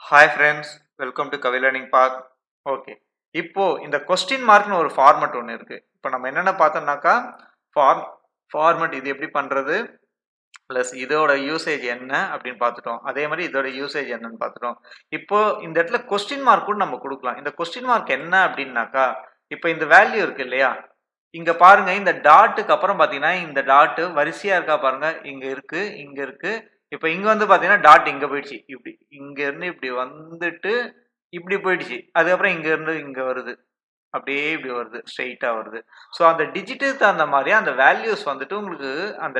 Hi friends, welcome to KaviLearningPath. Okay. இப்போ இந்த question மார்க்னு ஒரு ஃபார்மட் ஒன்று இருக்கு. இப்போ நம்ம என்னென்ன பார்த்தோம்னாக்கா ஃபார்மட் இது எப்படி பண்றது பிளஸ் இதோட யூசேஜ் என்ன அப்படின்னு பார்த்துட்டோம். அதே மாதிரி இதோட யூசேஜ் என்னன்னு பார்த்துட்டோம். இப்போ இந்த இடத்துல கொஸ்டின் மார்க் கூட நம்ம கொடுக்கலாம். இந்த கொஸ்டின் மார்க் என்ன அப்படின்னாக்கா இப்போ இந்த வேல்யூ இருக்கு இல்லையா, இங்க பாருங்க இந்த டாட்டுக்கு அப்புறம் பாத்தீங்கன்னா இந்த டாட் வரிசையா இருக்கா பாருங்க, இங்க இருக்கு இங்க இருக்கு. இப்ப இங்க வந்து பாத்தீங்கன்னா டாட் இங்க போயிடுச்சு, இப்படி இங்க இருந்து இப்படி வந்துட்டு இப்படி போயிடுச்சு. அதுக்கப்புறம் இங்க இருந்து இங்க வருது, அப்படியே இப்படி வருது, ஸ்ட்ரெயிட்டா வருது. ஸோ அந்த டிஜிட்டுக்கு தகுந்த மாதிரி அந்த வேல்யூஸ் வந்துட்டு உங்களுக்கு அந்த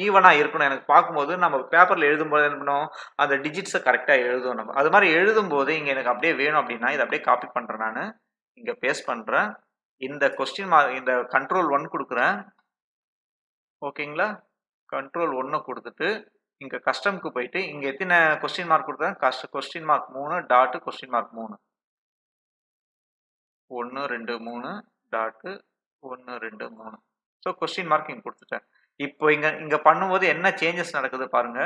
ஈவனா இருக்கணும். எனக்கு பார்க்கும்போது நம்ம பேப்பர்ல எழுதும்போது என்ன பண்ணணும், அந்த டிஜிட்ஸை கரெக்டா எழுதும். நம்ம அது மாதிரி எழுதும் போது இங்க எனக்கு அப்படியே வேணும் அப்படின்னா இதை அப்படியே காப்பி பண்றேன், நான் இங்க பேஸ்ட் பண்றேன். இந்த கொஸ்டின் மார்க் இந்த கண்ட்ரோல் 1 கொடுக்குறேன். ஓகேங்களா, கண்ட்ரோல் 1 கொடுத்துட்டு இங்க கஸ்டம்க்கு போயிட்டு இங்க எத்தனை கொஸ்டின் மார்க் கொடுத்தேன், question mark 3 dot question mark 3 1 2 3 dot 1 2 3. So question mark இங்க கொடுத்துட்டேன். இப்போ இங்க இங்க பண்ணும்போது என்ன சேஞ்சஸ் நடக்குது பாருங்க,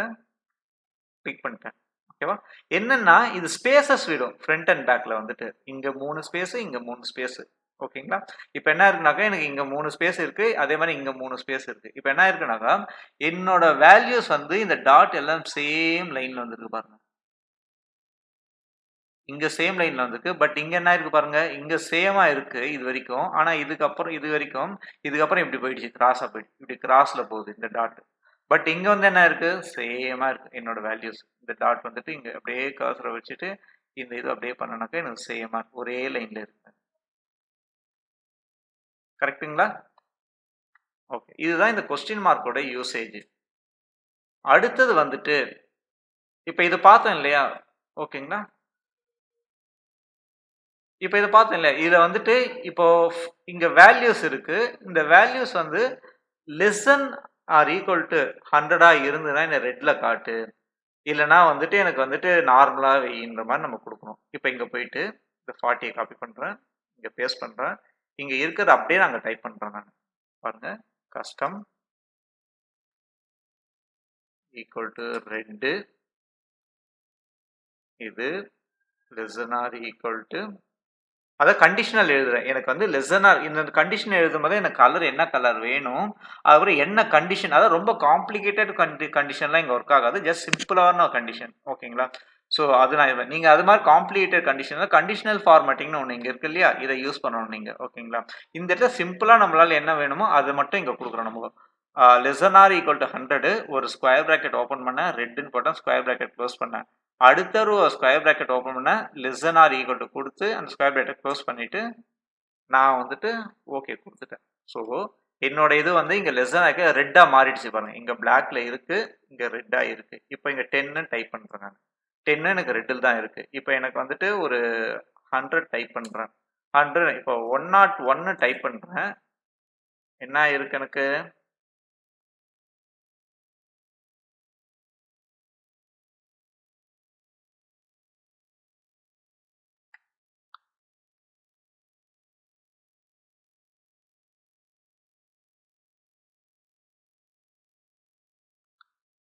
கிளிக் பண்ணிட்டேன். ஓகேவா, என்னன்னா இது ஸ்பேசஸ் விடும் ஃப்ரண்ட் அண்ட் பேக்ல வந்துட்டு இங்க 3 ஸ்பேஸ் இங்க 3 ஸ்பேஸ். ஓகேங்களா, இப்போ என்ன இருக்குனாக்கா எனக்கு இங்க 3 ஸ்பேஸ் இருக்கு, அதே மாதிரி இங்க 3 ஸ்பேஸ் இருக்கு. இப்போ என்ன இருக்குனாக்கா என்னோட வேல்யூஸ் வந்து இந்த டாட் எல்லாம் சேம் லைன்ல வந்துருக்கு பாருங்க, இங்க சேம் லைன்ல வந்திருக்கு. பட் இங்க என்ன இருக்கு பாருங்க, இங்க சேமா இருக்கு இது வரைக்கும். ஆனா இதுக்கப்புறம் இதுக்கப்புறம் இப்படி போயிடுச்சு, கிராஸா போயிடுச்சு, இப்படி கிராஸ்ல போகுது இந்த டாட். பட் இங்க வந்து என்ன இருக்கு, சேமா இருக்கு என்னோட வேல்யூஸ். இந்த டாட் வந்துட்டு இங்க அப்படியே கர்சரை வச்சுட்டு இந்த இது அப்படியே பண்ணனாக்கா எனக்கு சேமா ஒரே லைன்ல இருக்கு. கரெக்ட்டுங்களா? ஓகே, இதுதான் இந்த கொஸ்டின் மார்க்கோட யூசேஜ். அடுத்தது வந்துட்டு இப்ப இது பார்த்தோம் இல்லையா, ஓகேங்களா, இப்போ இதை பார்த்தோம் இல்லையா, இதை வந்துட்டு இப்போ இங்க வேல்யூஸ் இருக்கு. இந்த வேல்யூஸ் வந்து லெசன் ஆர் ஈக்குவல் டு 100 இருந்ததுன்னா என்ன ரெட்ல காட்டு, இல்லைனா வந்துட்டு எனக்கு வந்துட்டு நார்மலா வெயின்ற மாதிரி நம்ம கொடுக்கணும். இப்போ இங்க போயிட்டு இந்த 40 காப்பி பண்றேன், இங்க பேஸ்ட் பண்றேன், இங்க இருக்கிறத அப்படியே நாங்க டைப் பண்றேன். நான் பாருங்க, கஸ்டம் ஈக்குவல் டு ரெட், இது லெசன் ஆர் ஈக்குவல் டு, அதான் கண்டிஷனல் எழுதுறேன். எனக்கு வந்து லெசனார் இந்த கண்டிஷன் எழுதும் போது எனக்கு கலர் என்ன கலர் வேணும், அதுக்கப்புறம் என்ன கண்டிஷன், அதாவது ரொம்ப காம்ப்ளிகேட்டட் கண்டிஷன்லாம் இங்கே ஒர்க் ஆகாது, ஜஸ்ட் சிம்பிளான கண்டிஷன். ஓகேங்களா, ஸோ அது நான் நீங்கள் அது மாதிரி காம்ப்ளிகேட்டட் கண்டிஷனல் ஃபார்மேட்டிங்னு ஒன்று இங்கே இருக்கு இல்லையா, இதை யூஸ் பண்ணணும் நீங்கள். ஓகேங்களா, இந்த இடத்துல சிம்பிளாக நம்மளால் என்ன வேணுமோ அதை மட்டும் இங்கே கொடுக்குறோம். நம்ம லெசனார் ஈக்குவல் டு 100 ஒரு ஸ்கொயர் ப்ராக்கெட் ஓப்பன் பண்ண, ரெட்டுன்னு போட்டேன், ஸ்கொயர் ப்ராக்கெட் க்ளோஸ் பண்ணேன். அடுத்த ரோ ஸ்கொயர் ப்ராக்கெட் ஓப்பன் பண்ண, லெசன் ஆர் ஈக்குவல் டு கொடுத்து அந்த ஸ்கொயர் ப்ராக்கெட் க்ளோஸ் பண்ணிட்டு நான் வந்துட்டு ஓகே கொடுத்துட்டேன். ஸோ என்னோட இது வந்து இங்க லெசன் ஆகி ரெட்டா மாறிடுச்சு பாருங்க, இங்க பிளாக்ல இருக்கு, இங்க ரெட்டா இருக்கு. இப்போ இங்க 10 டைப் பண்றேன் நான், 10 எனக்கு ரெட்டில் தான் இருக்கு. இப்போ எனக்கு வந்துட்டு ஒரு 100 டைப் பண்றேன், 100 இப்போ 101 டைப் பண்றேன், என்ன இருக்கு எனக்கு,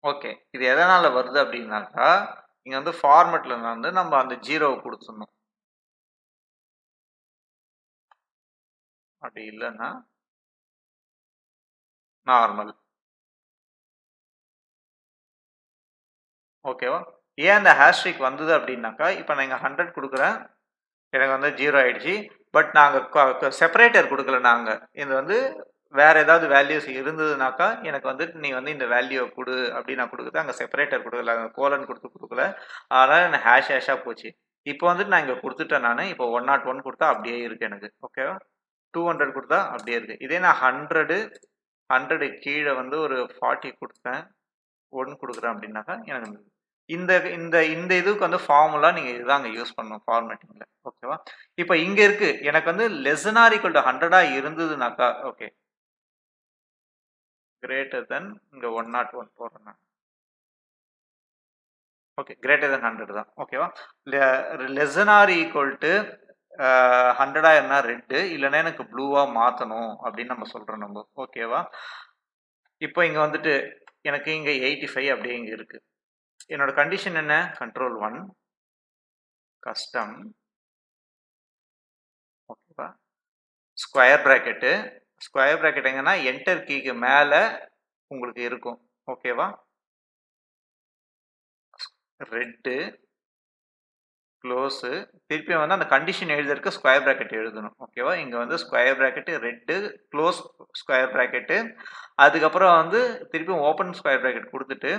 ஓகே, இது எதனால வருது அப்படின்னாக்கா இங்க வந்து ஃபார்மட்ல வந்து நம்ம அந்த ஜீரோவை கொடுத்துடணும். அப்படி இல்லைன்னா நார்மல். ஓகேவா, ஏன் அந்த ஹேஷ்ட்ரிக் வந்தது அப்படின்னாக்கா இப்போ நான் இங்கே 100 கொடுக்குறேன், எனக்கு வந்து 0 ஆயிடுச்சு. பட் நாங்கள் செப்பரேட்டர் கொடுக்கல, நாங்கள் இது வந்து வேற ஏதாவது வேல்யூஸ் இருந்ததுனாக்கா எனக்கு வந்துட்டு நீ வந்து இந்த வேல்யூவை கொடு அப்படின்னு நான் கொடுக்குறது, அங்கே செப்பரேட்டர் கொடுக்கல, அங்கே கோலன் கொடுக்கல. அதனால எனக்கு ஹேஷாக போச்சு. இப்போ வந்துட்டு நான் இங்கே கொடுத்துட்டேன். நான் இப்போ 101 கொடுத்தா அப்படியே இருக்கு எனக்கு. ஓகேவா, 200 கொடுத்தா அப்படியே இருக்கு. இதே நான் 100 கீழே வந்து ஒரு 40 கொடுத்தேன், 1 கொடுக்குறேன் அப்படின்னாக்கா எனக்கு இந்த இந்த இந்த இதுக்கு வந்து ஃபார்முலா நீங்க இதுதாங்க யூஸ் பண்ணணும் ஃபார்மேட்டிங்ல. ஓகேவா, இப்போ இங்க இருக்கு எனக்கு வந்து லெஸ் ஆர் ஈக்குவல் டு 100 இருந்ததுனாக்கா ஓகே, கிரேட்டர் தென் இங்க 101 போடுறேன். ஓகே, கிரேட்டர் தென் 100 தான். ஓகேவா, லெஸ் ஆர் ஈக்குவல் டு 100 இருந்தா ரெட், இல்லைன்னா எனக்கு ப்ளூவா மாத்தணும் அப்படின்னு நம்ம சொல்றோம் நம்ம. ஓகேவா, இப்போ இங்க வந்துட்டு எனக்கு இங்க 85 அப்படியே இங்க இருக்கு. என்னோட கண்டிஷன் என்ன, கண்ட்ரோல் 1 கஸ்டம் ஓகேவா ஸ்கொயர் பிராக்கெட் எங்கன்னா என்டர் கீக்கு மேல உங்களுக்கு இருக்கும் ஓகேவா ரெட்டு க்ளோஸு திருப்பி வந்து அந்த கண்டிஷன் எழுதுறதுக்கு ஸ்கொயர் பிராக்கெட் எழுதணும் ஓகேவா இங்கே வந்து square bracket red close square bracket அதுக்கப்புறம் வந்து திருப்பி ஓப்பன் ஸ்கொயர் பிராக்கெட் கொடுத்துட்டு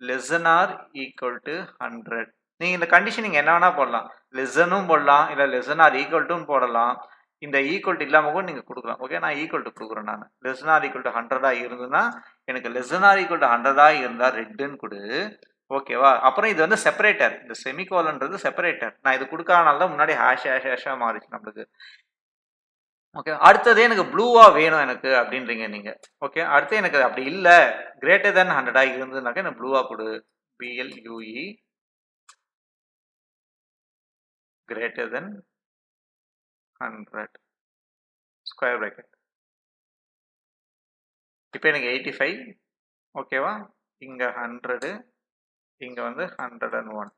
லெஸ் ஆர் ஈக்குவல் டு 100 நீங்கள் இந்த கண்டிஷன் நீங்கள் என்ன வேணால் போடலாம் லெஸ்ஸனும் போடலாம் இல்லை லெஸ் ஆர் ஈக்குவல் டுன்னு போடலாம் இந்த ஈக்குவல் டு இல்லாமல் கூட நீங்கள் கொடுக்கலாம் ஓகே நான் ஈக்குவல் டு கொடுக்குறேன் நான் லெஸ் ஆர் ஈக்குவல் டு 100 இருந்ததுன்னா எனக்கு லெஸ் ஆர் ஈக்குவல் டு 100 இருந்தால் ரெட்டுன்னு கொடு ஓகேவா அப்புறம் இது வந்து செப்பரேட்டர் இந்த செமிகோலன்றது செப்பரேட்டர் நான் இது கொடுக்காதனால தான் முன்னாடி ஹேஷா மாறிச்சு நம்மளுக்கு ஓகே அடுத்தது எனக்கு ப்ளூவா வேணும் எனக்கு அப்படின்றீங்க நீங்க ஓகே அடுத்து எனக்கு அப்படி இல்லை கிரேட்டர் தென் 100 இருந்ததுனாக்கா எனக்கு ப்ளூவா கொடு BLUE greater than 100 square bracket இப்போ எனக்கு 85 ஓகேவா இங்க 100 இங்க வந்து 101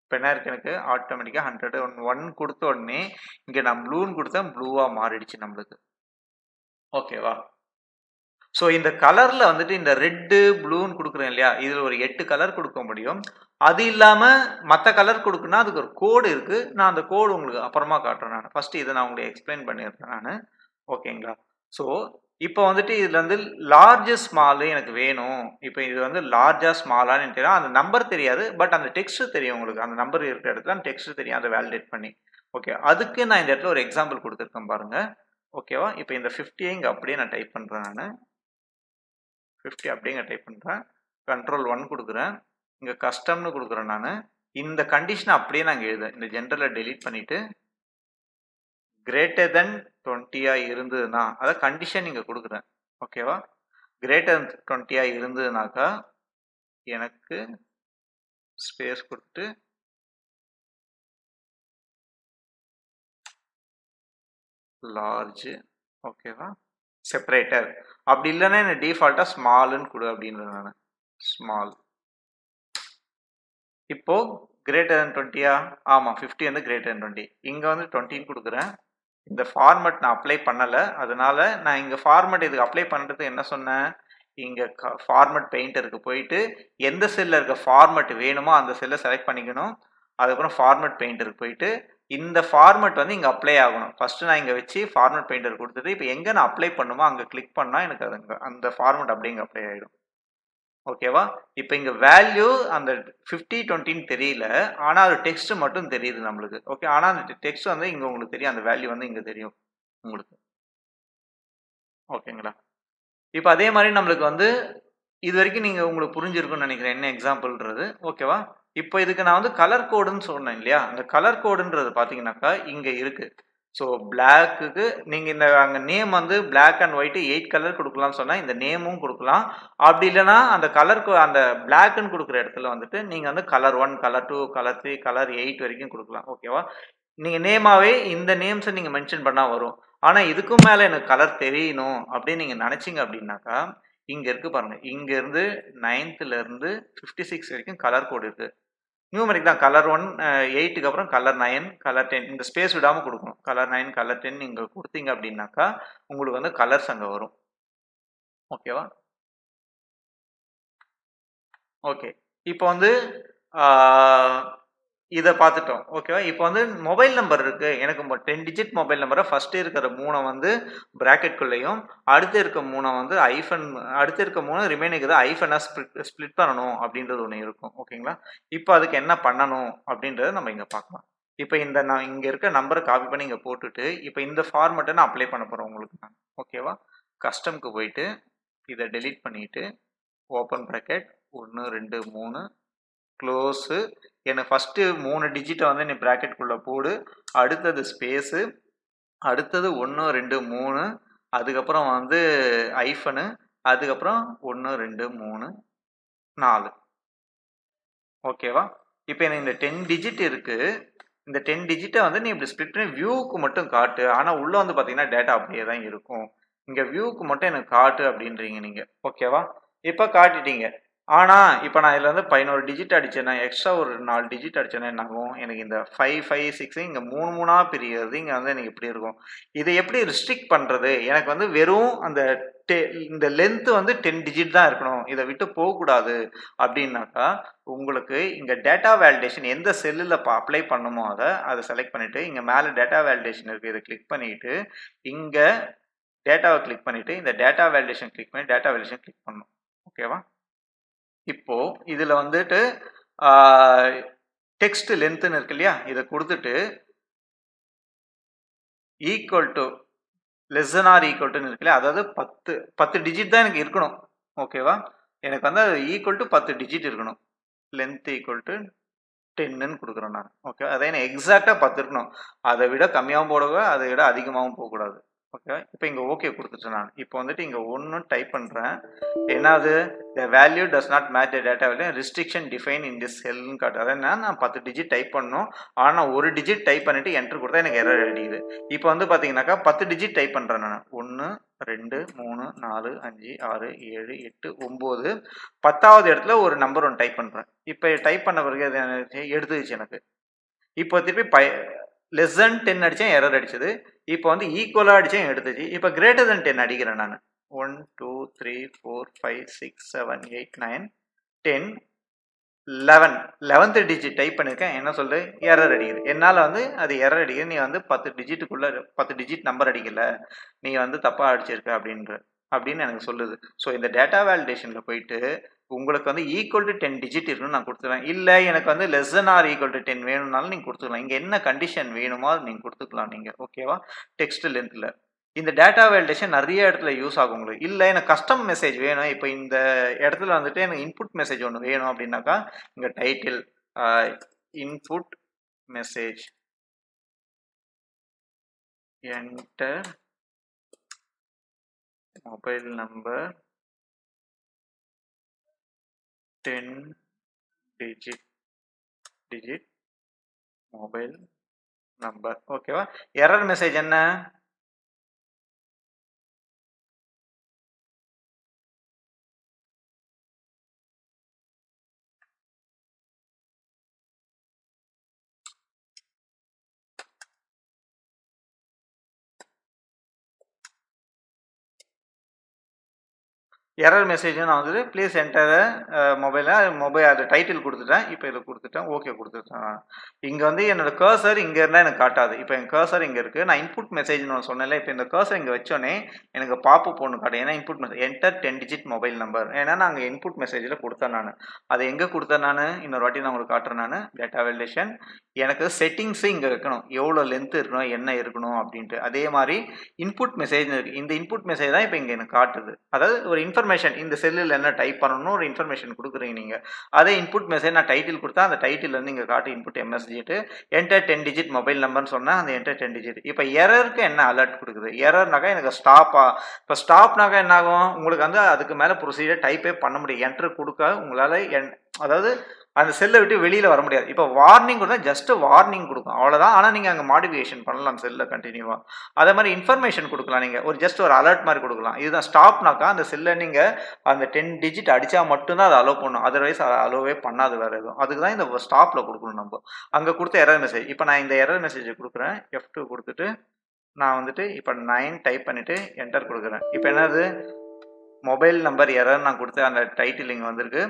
இப்போ என்ன இருக்கு எனக்கு ஆட்டோமேட்டிக்காக 101 கொடுத்த உடனே இங்கே நான் ப்ளூன்னு கொடுத்தேன் ப்ளூவாக மாறிடுச்சு நம்மளுக்கு ஓகேவா ஸோ இந்த கலரில் வந்துட்டு இந்த ரெட்டு ப்ளூன்னு கொடுக்குறேன் இல்லையா இதில் ஒரு 8 கலர் கொடுக்க முடியும் அது இல்லாமல் மற்ற கலர் கொடுக்குன்னா அதுக்கு ஒரு கோடு இருக்குது நான் அந்த கோடு உங்களுக்கு அப்புறமா காட்டுறேன் நான் ஃபஸ்ட்டு இதை நான் உங்களுக்கு எக்ஸ்பிளைன் பண்ணிடுறேன் நான் ஓகேங்களா ஸோ இப்போ வந்துட்டு இதில் வந்து லார்ஜ் ஸ்மாலு எனக்கு வேணும் இப்போ இது வந்து லார்ஜா ஸ்மாலான்னு எனக்கு தெரியும் அந்த நம்பர் தெரியாது பட் அந்த டெக்ஸ்ட் தெரியும் உங்களுக்கு அந்த நம்பர் இருக்கிற இடத்துல அந்த டெக்ஸ்ட் தெரியும் அதை வேலிடேட் பண்ணி ஓகே அதுக்கு நான் இந்த இடத்துல ஒரு எக்ஸாம்பிள் கொடுத்துருக்கேன் பாருங்கள் ஓகேவா இப்போ இந்த 50 இங்கே அப்படியே நான் டைப் பண்ணுறேன் நான் 50 அப்படிங்க டைப் பண்ணுறேன் கண்ட்ரோல் 1 கொடுக்குறேன் இங்கே கஸ்டம்னு கொடுக்குறேன் நான் இந்த கண்டிஷனை அப்படியே நான் எழுதுறேன் இந்த ஜென்ரலை டெலீட் பண்ணிவிட்டு கிரேட்டர் தென் 20 இருந்ததுன்னா அதாவது கண்டிஷன் இங்கே கொடுக்குறேன் ஓகேவா கிரேட்டர் தென் 20 இருந்ததுனாக்கா எனக்கு ஸ்பேஸ் கொடுத்து லார்ஜ் ஓகேவா செப்பரேட்டர் அப்படி இல்லைன்னா எனக்கு டிஃபால்ட்டாக ஸ்மால்னு கொடு அப்படின்றது நான் ஸ்மால் இப்போ கிரேட்டர் தென் 20 ஆமாம் 50 வந்து கிரேட்டர் தென் 20 இங்கே வந்து 20 கொடுக்குறேன் இந்த ஃபார்மட் நான் அப்ளை பண்ணலை அதனால நான் இங்கே ஃபார்மட் இதுக்கு அப்ளை பண்ணுறது என்ன சொன்னேன் இங்கே ஃபார்மட் பெயிண்டருக்கு போயிட்டு எந்த செல்லில் இருக்க ஃபார்மட் வேணுமோ அந்த செல்லை செலக்ட் பண்ணிக்கணும் அதுக்கப்புறம் ஃபார்மட் பெயிண்டருக்கு போயிட்டு இந்த ஃபார்மட் வந்து இங்கே அப்ளை ஆகணும் ஃபஸ்ட்டு நான் இங்கே வச்சு ஃபார்மட் பெயிண்டர் கொடுத்துட்டு இப்போ எங்கே நான் அப்ளை பண்ணுமோ அங்கே கிளிக் பண்ணால் எனக்கு அது அந்த ஃபார்மட் அப்படியே இங்கே அப்ளை ஆகிடும் ஓகேவா இப்போ இங்கே வேல்யூ அந்த 50-20ன்னு தெரியல ஆனால் அது டெக்ஸ்ட் மட்டும் தெரியுது நம்மளுக்கு ஓகே ஆனால் அந்த டெக்ஸ்ட் வந்து இங்கே உங்களுக்கு தெரியும் அந்த வேல்யூ வந்து இங்கே தெரியும் உங்களுக்கு ஓகேங்களா இப்போ அதே மாதிரி நம்மளுக்கு வந்து இது வரைக்கும் நீங்கள் உங்களுக்கு புரிஞ்சிருக்குன்னு நினைக்கிறேன் என்ன எக்ஸாம்பிள்ன்றது ஓகேவா இப்போ இதுக்கு நான் வந்து கலர் கோடுன்னு சொன்னேன் இல்லையா அந்த கலர் கோடுன்றது பார்த்தீங்கன்னாக்கா இங்கே இருக்குது ஸோ பிளாக்குக்கு நீங்கள் இந்த அங்கே நேம் வந்து பிளாக் அண்ட் ஒயிட்டு 8 கலர் கொடுக்கலாம்னு சொன்னால் இந்த நேமும் கொடுக்கலாம் அப்படி இல்லைன்னா அந்த கலர் அந்த பிளாக்னு கொடுக்குற இடத்துல வந்துட்டு நீங்கள் வந்து கலர் 1 கலர் 2 கலர் 3 கலர் 8 வரைக்கும் கொடுக்கலாம் ஓகேவா நீங்கள் நேமாவே இந்த நேம்ஸை நீங்கள் மென்ஷன் பண்ணால் வரும் ஆனால் இதுக்கும் மேலே எனக்கு கலர் தெரியணும் அப்படின்னு நீங்கள் நினச்சிங்க அப்படின்னாக்கா இங்கே இருக்குது பாருங்கள் இங்கேருந்து 9th-லேருந்து 56 வரைக்கும் கலர் கோடு இருக்குது நியூமரிக் தான் கலர் 1 8க்கு அப்புறம் கலர் 9 கலர் 10 இந்த ஸ்பேஸ் விடாமல் கொடுக்கணும் கலர் 9 கலர் 10 நீங்கள் கொடுத்தீங்க அப்படின்னாக்கா உங்களுக்கு வந்து கலர்ஸ் அங்கே வரும் ஓகேவா ஓகே இப்போ வந்து இதை பார்த்துட்டோம் ஓகேவா இப்போ வந்து மொபைல் நம்பர் இருக்குது எனக்கு 10 டிஜிட் மொபைல் நம்பரை ஃபஸ்ட்டு இருக்கிற 3 வந்து ப்ராக்கெட்குள்ளேயும் அடுத்து இருக்க 3 வந்து ஐஃபன் அடுத்து இருக்க 3 ரிமைனிங் ஐஃபனாக ஸ்ப்ளிட் பண்ணணும் அப்படின்றது ஒன்று இருக்கும் ஓகேங்களா இப்போ அதுக்கு என்ன பண்ணணும் அப்படின்றத நம்ம இங்கே பார்க்கலாம் இப்போ இந்த நான் இங்கே இருக்க நம்பரை காப்பி பண்ணி இங்கே போட்டுட்டு இப்போ இந்த ஃபார்மெட்டை நான் அப்ளை பண்ண போகிறேன் உங்களுக்கு நான் ஓகேவா கஸ்டம்க்கு போயிட்டு இதை டெலீட் பண்ணிவிட்டு ஓப்பன் ப்ராக்கெட் 1 2 3 க்ளோஸு எனக்கு ஃபஸ்ட்டு 3 டிஜிட்டை வந்து நீ ப்ராக்கெட்குள்ளே போடு அடுத்தது ஸ்பேஸு அடுத்தது 1 2 3 அதுக்கப்புறம் வந்து ஐஃபனு அதுக்கப்புறம் 1 2 3 4 ஓகேவா இப்போ எனக்கு இந்த 10 டிஜிட் இருக்குது இந்த 10 டிஜிட்டை வந்து நீ இப்படி ஸ்ப்ளிட் பண்ணி வியூவுக்கு மட்டும் காட்டு ஆனால் உள்ளே வந்து பார்த்தீங்கன்னா டேட்டா அப்படியே தான் இருக்கும் இங்கே வியூவுக்கு மட்டும் எனக்கு காட்டு அப்படின்றீங்க நீங்கள் ஓகேவா இப்போ காட்டிட்டீங்க ஆனால் இப்போ நான் இதில் வந்து 11 டிஜிட் அடிச்சேன்னா எக்ஸ்ட்ரா ஒரு 4 டிஜிட் அடிச்சேன்னா என்ன ஆகும், எனக்கு இந்த 5 5 6 இங்கே 3 3 பிரிகிறது இங்கே வந்து எனக்கு இப்படி இருக்கும். இதை எப்படி ரிஸ்ட்ரிக்ட் பண்ணுறது, எனக்கு வந்து வெறும் அந்த இந்த லென்த்து வந்து 10 டிஜிட் தான் இருக்கணும், இதை விட்டு போகக்கூடாது அப்படின்னாக்கா உங்களுக்கு இங்கே டேட்டா வேலிடேஷன் எந்த செல்லில் அப்ளை பண்ணுமோ அதை செலக்ட் பண்ணிவிட்டு இங்கே மேலே டேட்டா வேலிடேஷன் இருக்குது, இதை கிளிக் பண்ணிவிட்டு இங்கே டேட்டாவை கிளிக் பண்ணிவிட்டு இந்த டேட்டா வேலிடேஷன் கிளிக் பண்ணி டேட்டா வேலிடேஷன் கிளிக் பண்ணணும். ஓகேவா? இப்போ இதுல வந்துட்டு டெக்ஸ்ட் லென்த்னு இருக்கு இல்லையா, இதை கொடுத்துட்டு equal to less than or equal டுன்னு இருக்கு இல்லையா, அதாவது 10 டிஜிட் தான் எனக்கு இருக்கணும். ஓகேவா? எனக்கு வந்து அது ஈக்குவல் டு 10 டிஜிட் இருக்கணும். லென்த் ஈக்குவல் டு 10ன்னு கொடுக்குறேன் நான். ஓகே, அதே எனக்கு எக்ஸாக்டாக 10 இருக்கணும். அதை விட கம்மியாகவும் போடவே அதை விட அதிகமாகவும் போகக்கூடாது. ஓகே, இப்போ இங்கே ஓகே கொடுத்துட்டேன் நான். இப்போ வந்துட்டு இங்கே ஒன்று டைப் பண்ணுறேன். என்னது, the value does not match the data value restriction define in this செல்னு காட்டு. அதை என்ன, நான் 10 டிஜிட் டைப் பண்ணணும். ஆனால் ஒரு டிஜிட் டைப் பண்ணிவிட்டு என்ட்ரு கொடுத்தா எனக்கு எரர் அடிக்குது. இப்போ வந்து பார்த்தீங்கன்னாக்கா 10 டிஜிட் டைப் பண்ணுறேன் நான். 1 2 3 4 5 6 7 8 9 10வது இடத்துல ஒரு நம்பர் ஒன்று டைப் பண்ணுறேன். இப்போ டைப் பண்ண பிறகு அது எடுத்துச்சு எனக்கு. இப்போ திருப்பி லெஸ் தென் 10 அடித்தேன், எரர் அடிச்சது. இப்போ வந்து ஈக்குவலாக அடித்தேன், எடுத்துச்சு. இப்போ கிரேட்டர் தென் 10 அடிக்கிறேன் நான். 1 2 3 4 5 6 7 8 9 10 11th டிஜிட் டைப் பண்ணியிருக்கேன். என்ன சொல்லுது, எரர் அடிக்குது. என்னால் வந்து அது எரர் அடிக்குது, நீ வந்து 10 டிஜிட்டுக்குள்ளே 10 டிஜிட் நம்பர் அடிக்கல, நீ வந்து தப்பாக அடிச்சிருக்க அப்படின்னு எனக்கு சொல்லுது. ஸோ இந்த டேட்டா வேலிடேஷனில் போயிட்டு உங்களுக்கு வந்து ஈக்குவல் டு 10 டிஜிட் இருக்குன்னு நான் கொடுத்துருவேன். இல்லை எனக்கு வந்து less than or equal to 10 வேணும்னாலும் நீங்கள் கொடுத்துக்கலாம். இங்கே என்ன கண்டிஷன் வேணுமோ அது நீங்கள் கொடுத்துக்கலாம் நீங்கள். ஓகேவா? டெக்ஸ்ட் லென்த்தில் இந்த டேட்டா வேலிடேஷன் நிறைய இடத்துல யூஸ் ஆகும் உங்களுக்கு. இல்லை எனக்கு கஸ்டம் மெசேஜ் வேணும், இப்போ இந்த இடத்துல வந்துட்டு எனக்கு இன்புட் மெசேஜ் ஒன்று வேணும் அப்படின்னாக்கா இங்கே title input message enter mobile number 10 digit mobile number. ஓகேவா? எரர் மெசேஜ் என்ன, எரர் மெசேஜ் நான் வந்துட்டு ப்ளீஸ் என்டர் மொபைல் அது டைட்டில் கொடுத்துட்டேன். இப்போ இதை கொடுத்துட்டேன், ஓகே கொடுத்துட்டேன். இங்கே வந்து என்னோட கர்சர் இங்கே இருந்தால் எனக்கு காட்டாது. இப்போ என் கர்சர் இங்கே இருக்குது. நான் இன்புட் மெசேஜ்னு ஒன்று சொன்னேன்ல, இப்போ இந்த கர்சர் இங்கே வச்சோன்னே எனக்கு பாப்பப் ஒன்று காட்டும். ஏன்னா input message enter 10 digit mobile number. ஏன்னா நான் அங்கே இன்புட் மெசேஜில் கொடுத்தேன் நான். அதை எங்கே கொடுத்தேன் நான், இன்னொரு வாட்டி நான் உங்களுக்கு காட்டுறேன் நான். டேட்டா வேலிடேஷன் எனக்கு செட்டிங்ஸு இங்கே வைக்கணும், எவ்வளோ லென்த் இருக்கணும், என்ன இருக்கணும் அப்படின்ட்டு. அதே மாதிரி இன்புட் மெசேஜ் இருக்குது. இந்த இன்புட் மெசேஜ் தான் இப்போ இங்கே எனக்கு காட்டுது. அதாவது ஒரு இன்ஃபர்மேஷன், இந்த செல்லில் என்ன டைப் பண்ணணும்னு ஒரு இன்ஃபர்மேஷன் கொடுக்குறீங்க நீங்கள். அதே இன்புட் மெசேஜ் நான் டைட்டில் கொடுத்தா அந்த டைட்டில் வந்து இங்கே காட்டு இன்புட் எம்எஸ்ஜிட்டு என்டர் 10 டிஜிட் மொபைல் நம்பர்னு சொன்னால் அந்த என்டர் 10 டிஜிட். இப்போ எரருக்கு என்ன அலர்ட் கொடுக்குது, எரர்னாக்கா எனக்கு ஸ்டாப்பா. இப்போ ஸ்டாப்னாக்கா என்ன ஆகும், உங்களுக்கு வந்து அதுக்கு மேலே ப்ரொசீஜர் டைப்பே பண்ண முடியும். என்ட்ரு கொடுக்க உங்களால் அதாவது அந்த செல்லை விட்டு வெளியில் வர முடியாது. இப்போ வார்னிங் கொடுத்தா ஜஸ்ட் வார்னிங் கொடுக்கும், அவ்வளோதான். ஆனால் நீங்கள் அங்கே மாடிஃபிகேஷன் பண்ணலாம் செல்லில் கண்டினியூவாக. அதே மாதிரி இன்ஃபர்மேஷன் கொடுக்கலாம், நீங்கள் ஒரு ஜஸ்ட் ஒரு அலர்ட் மாதிரி கொடுக்கலாம். இதுதான் ஸ்டாப்னாக்கா அந்த செல்லை நீங்கள் அந்த 10 டிஜிட் அடித்தா மட்டும்தான் அதை அலோவ் பண்ணணும், அதர்வைஸ் அதை அலோவே பண்ணாது வேறு எதுவும். அதுக்கு தான் இந்த ஸ்டாப்பில் கொடுக்கணும் நம்ம. அங்கே கொடுத்த எரர் மெசேஜ், இப்போ நான் இந்த எரர் மெசேஜை கொடுக்குறேன். F2 கொடுத்துட்டு நான் வந்துட்டு இப்போ 9 டைப் பண்ணிவிட்டு என்டர் கொடுக்குறேன். இப்போ என்னது, மொபைல் நம்பர் எரர் நான் கொடுத்த அந்த டைட்டில் இங்கே வந்திருக்கு.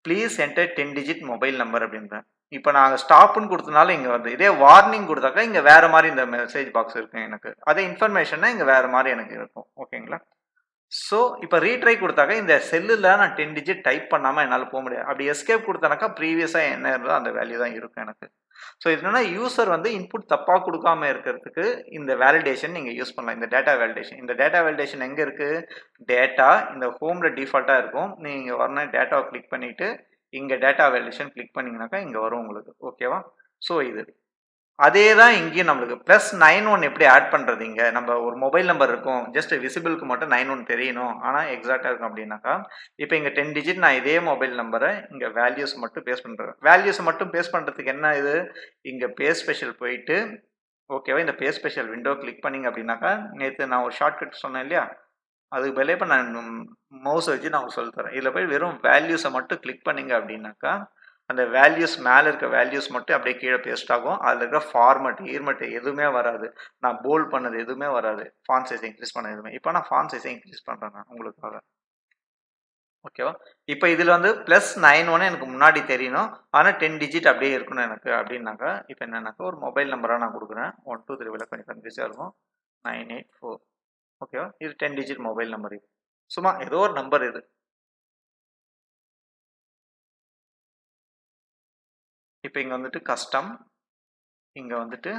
Please enter 10 digit mobile number அப்படின்றேன். இப்போ நாங்கள் ஸ்டாப்புன்னு கொடுத்தனால இங்கே வந்து, இதே வார்னிங் கொடுத்தாக்கா இங்கே வேறு மாதிரி இந்த மெசேஜ் பாக்ஸ் இருக்கும் எனக்கு. அதே இன்ஃபர்மேஷன்னா இங்கே வேறு மாதிரி எனக்கு இருக்கும். ஓகேங்களா? ஸோ இப்போ ரீட்ரை கொடுத்தாக்கா இந்த செல்லில் நான் 10 டிஜிட் டைப் பண்ணாமல் என்னால் போக முடியாது. அப்படி எஸ்கேப் கொடுத்தானாக்கா ப்ரீவியஸாக என்ன இருந்தோ அந்த வேல்யூ தான் இருக்கும் எனக்கு. ஸோ இது என்னன்னா யூசர் வந்து இன்புட் தப்பாக கொடுக்காம இருக்கிறதுக்கு இந்த வேலிடேஷன் நீங்கள் யூஸ் பண்ணலாம், இந்த டேட்டா வேலிடேஷன். இந்த டேட்டா வேலிடேஷன் எங்கே இருக்குது, டேட்டா இந்த ஹோமில் டிஃபால்ட்டாக இருக்கும். நீங்கள் வரணும் டேட்டாவை கிளிக் பண்ணிவிட்டு இங்கே டேட்டா வேலிடேஷன் கிளிக் பண்ணிங்கனாக்கா இங்கே வரும் உங்களுக்கு. ஓகேவா? ஸோ இது அதே தான் இங்கேயும் நம்மளுக்கு +91 எப்படி ஆட் பண்ணுறது. இங்கே நம்ம ஒரு மொபைல் நம்பர் இருக்கும், ஜஸ்ட் விசிபிளுக்கு மட்டும் 91 தெரியணும், ஆனால் எக்ஸாக்டாக இருக்கும் அப்படின்னாக்கா இப்போ இங்கே 10 டிஜிட் நான் இதே மொபைல் நம்பரை இங்கே வேல்யூஸ் மட்டும் பேஸ்ட் பண்ணுறேன். வேல்யூஸ் மட்டும் பேஸ்ட் பண்ணுறதுக்கு என்ன இது, இங்கே பேஸ்ட் ஸ்பெஷல் போயிட்டு ஓகேவா, இந்த பேஸ்ட் ஸ்பெஷல் விண்டோ கிளிக் பண்ணிங்க அப்படின்னாக்கா நேற்று நான் ஒரு ஷார்ட்கட் சொன்னேன் இல்லையா, அதுக்கு பதிலா இப்போ நான் மவுஸ் வச்சு நான் உங்களுக்கு சொல்லித்தரேன். இதில் போய் வெறும் வேல்யூஸை மட்டும் கிளிக் பண்ணிங்க அப்படின்னாக்கா அந்த வேல்யூஸ் மேலே இருக்க வேல்யூஸ் மட்டும் அப்படியே கீழே பேஸ்ட் ஆகும். அதில் இருக்கிற ஃபார்மட் ஈர்மெட் எதுவுமே வராது. நான் போல்ட் பண்ணது எதுவுமே வராது. ஃபாண்ட் சைஸ் இன்க்ரீஸ் பண்ணது எதுவுமே. இப்போ நான் ஃபாண்ட் சைஸை இன்க்ரீஸ் பண்ணுறேன் நான் உங்களுக்காக. ஓகேவா? இப்போ இதில் வந்து +91 எனக்கு முன்னாடி தெரியணும். ஆனால் 10 டிஜிட் அப்படியே இருக்கணும் எனக்கு அப்படின்னாக்கா இப்போ என்னன்னாக்கா ஒரு மொபைல் நம்பராக நான் கொடுக்குறேன். 1 2 3 கொஞ்சம் கன்ஃபியூஸாக இருக்கும். 984 ஓகேவா? இது 10 டிஜிட் மொபைல் நம்பர். இது சும்மா ஏதோ ஒரு நம்பர் இது. இப்போ இங்கே வந்துட்டு கஸ்டம், இங்கே வந்துட்டு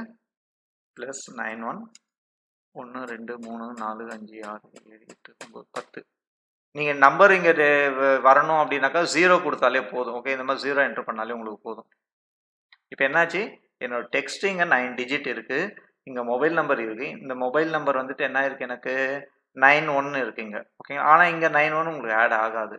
+91 1 2 3 4 5 6 7 8 9 10. நீங்கள் நம்பர் இங்கே வரணும் அப்படின்னாக்கா 0 கொடுத்தாலே போதும். ஓகே, இந்த மாதிரி 0 என்டர் பண்ணாலே உங்களுக்கு போதும். இப்போ என்னாச்சு, என்னோட டெக்ஸ்ட் இங்கே 9 டிஜிட் இருக்குது. இங்கே மொபைல் நம்பர் இருக்குது. இந்த மொபைல் நம்பர் வந்துட்டு என்ன இருக்குது எனக்கு 91 இருக்குங்க. ஓகே, ஆனால் இங்கே 91 உங்களுக்கு ஆட் ஆகாது.